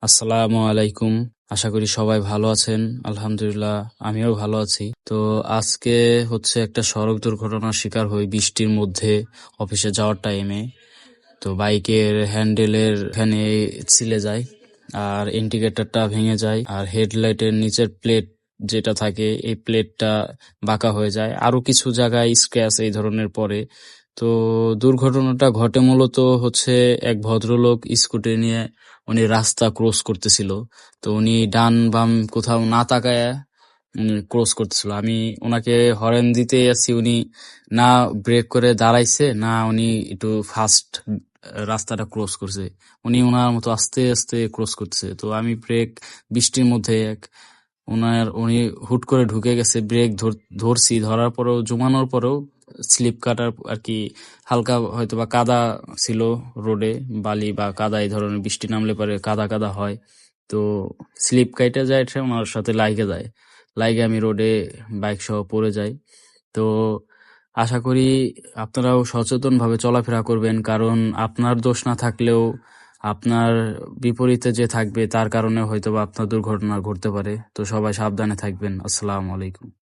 আসসালামু আলাইকুম। আশা করি সবাই ভালো আছেন। আলহামদুলিল্লাহ আমিও ভালো আছি। তো আজকে হচ্ছে একটা সড়ক দুর্ঘটনার শিকার হই বৃষ্টির মধ্যে অফিসে যাওয়ার টাইমে। তো বাইকের হ্যান্ডেলের এখানে ছিলে যায় আর ইন্ডিকেটরটা ভেঙে যায় আর হেডলাইটের নিচের প্লেট যেটা থাকে এই প্লেটটা বাঁকা হয়ে যায়। আরো কিছু জায়গায় স্ক্র্যাচ এই ধরনের পড়ে। তো দুর্ঘটনাটা ঘটে মূলত হচ্ছে এক ভদ্রলোক স্কুটি নিয়ে উনি রাস্তা ক্রস করতেছিল। তো উনি ডান বাম কোথাও না তাকায় উনি ক্রস করতেছিল। আমি ওনাকে হরেন দিতে যাচ্ছি, উনি না ব্রেক করে দাঁড়াইছে না উনি একটু ফাস্ট রাস্তাটা ক্রস করছে। উনি ওনার মতো আস্তে আস্তে ক্রস করতেছে। তো আমি ব্রেক বৃষ্টির মধ্যে উনি হুট করে ঢুকে গেছে, ব্রেক ধরছি, ধরার পরেও জমানোর পরেও স্লিপ কাটার আর কি হালকা হয়তো বা কাদা ছিল রোডে, বালি বা কাদা এই ধরনের বৃষ্টি নামলে পরে কাদা কাদা হয়। তো স্লিপ কাইটা যায়, এটা ওনার সাথে লাইগে যায়, লাইগে আমি রোডে বাইক সহ পড়ে যাই। তো আশা করি আপনারাও সচেতনভাবে চলাফেরা করবেন, কারণ আপনার দোষ না থাকলেও আপনার বিপরীতে যে থাকবে তার কারণে হয়তো বা আপনার দুর্ঘটনা ঘটতে পারে। তো সবাই সাবধানে থাকবেন। আসসালামু আলাইকুম।